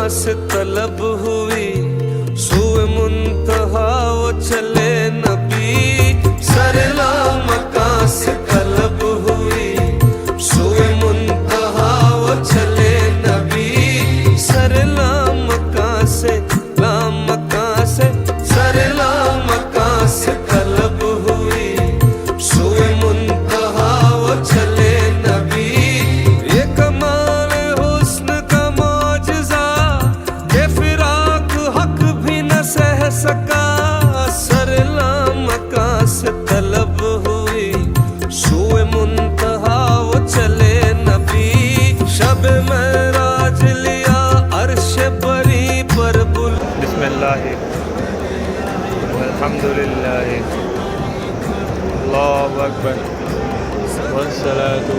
से तलब हुई, सुए मुंतहा वो चले नबी। सरला मका से तलब हुई, सुए मुंतहा वो चले नबी। सरला मका से सरला मका से तलब हुई, सुए मुंतहा वो चले नबी। ये कमाल हुस्न का मौजज़ा, ये फिराक हक भी न सह सका। सरला मका से तलब हुई, सुए मुंतहा वो चले नबी। शब महराज लिया अर्श बरी पर बुल। बिस्मिल्लाह अल्हम्दुलिल्लाह अल्लाहु अकबर वस्सलातु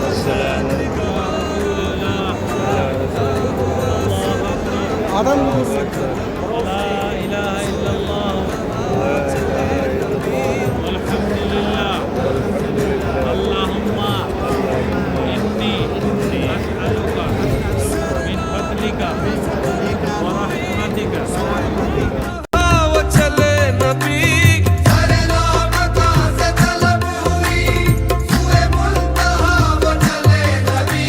वस्सलामु अला रसूलिल्लाह। ला इलाहा इल्लल्लाह अल्हम्दुलिल्लाह अल्लाहुम्मा इन्नी अस्अलुका मिन फज़लिका व रहमतिका। वो चले नबी। सरला मका से तलब हुई, सुए मुंतहा वो चले नबी।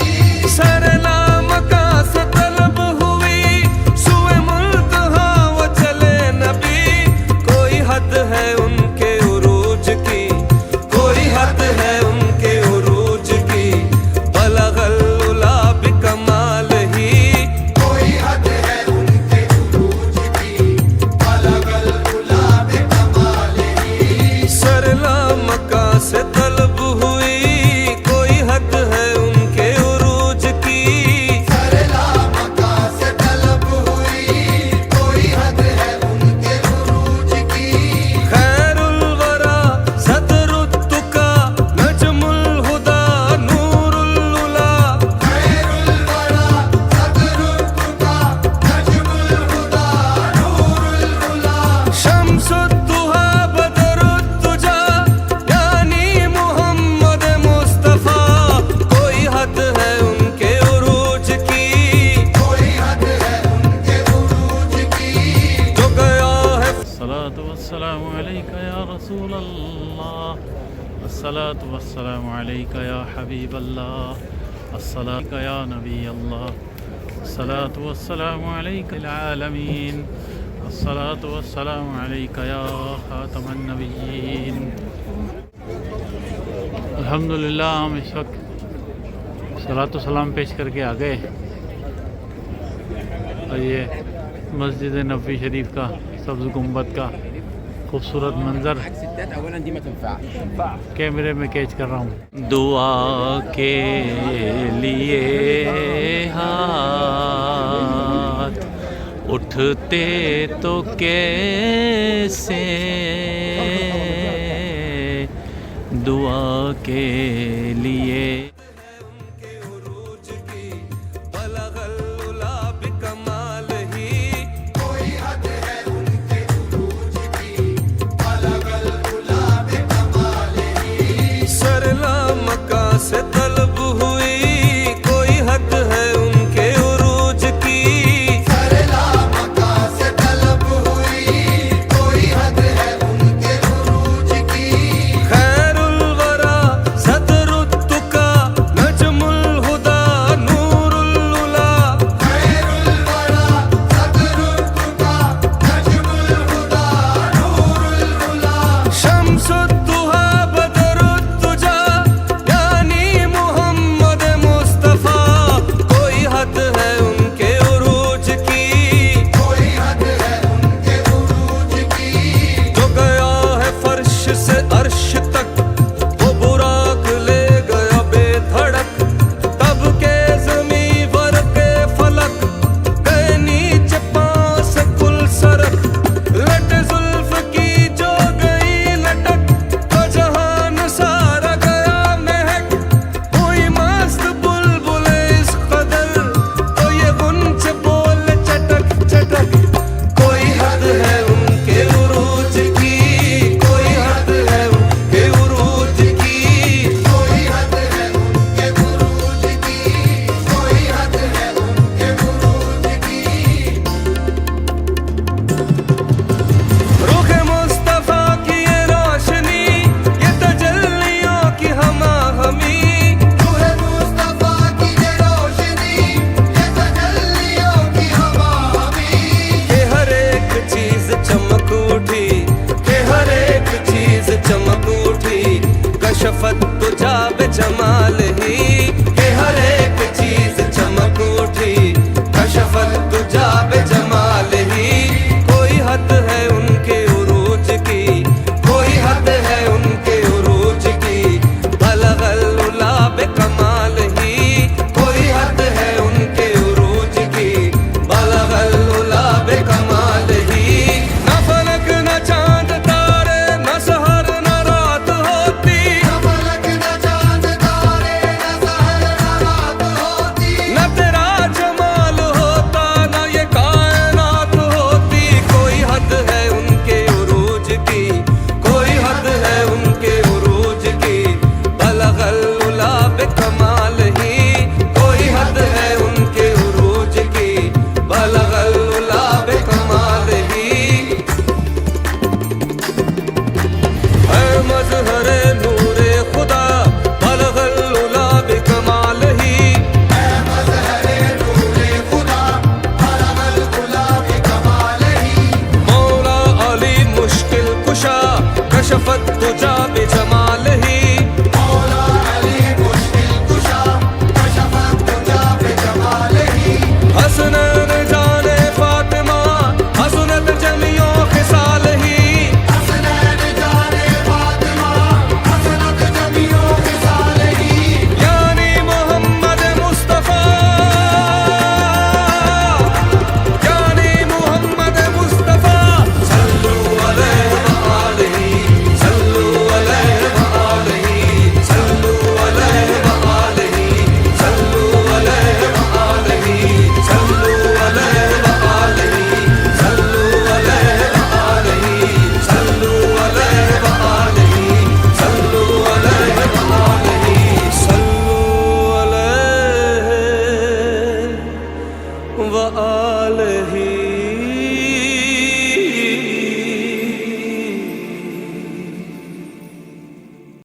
सरला मका से तलब हुई, सुए मुंतहा वो चले नबी। कोई हद है उनके उरूज की, कोई हद है उनके उरूज की। बलगल उला बिकमाल ही, कोई हद है उनके उरूज की, अलगल उला बिकमालिही। सरला मका से तलब हुई, कोई हद है उनके उरूज की। सरला मका से तलब हुई, कोई हद है उनके उरूज की। खैरुल वरा सदरुत्तुका नजमुल हुदा नूरुल उला। खैरुल वरा सदरुत्तुका नजमुल हुदा नूरुल उला। शम्सुद्दुहा बदरुद्दुजा यानी मोहम्मद मुस्तफा। कोई हद है उनके उरूज की, कोई हद है उनके उरूज की। जो गया है अस्सलातु वस्सलामु अलैका या रसूल अल्लाह, अस्सलातु वस्सलामु अलैका या हबीब अल्लाह, अस्सलातु या नबी अल्लाह, अस्सलातु वस्सलामु अलैका लिल आलमीन, अस्सलातु वस्सलामु अलैका या खातमन नबिय्यीन। अल्हम्दुलिल्लाह हम इस वक्त सलातो सलाम पेश करके आ गए और ये मस्जिद नबवी शरीफ का सब्ज़ गुंबद का खूबसूरत मंजर कैमरे में कैच कर रहा हूँ। दुआ के लिए हाथ उठते तो कैसे, दुआ के लिए उनके उरूज की। बलगल उला बिकमाल ही, कोई हद है उनके उरूज की, अलगल उला बिकमालिही। सरला मका से तलब हुई, कोई हद है उनके उरूज की। सरला मका से तलब हुई, कोई हद है उनके उरूज की। खैरुल वरा सदरुत्तुका नजमुल हुदा नूरुल उला। खैरुल वरा सदरुत्तुका नजमुल हुदा नूरुल उला। शम्सुद्दुहा बदरुद्दुजा यानी जमाल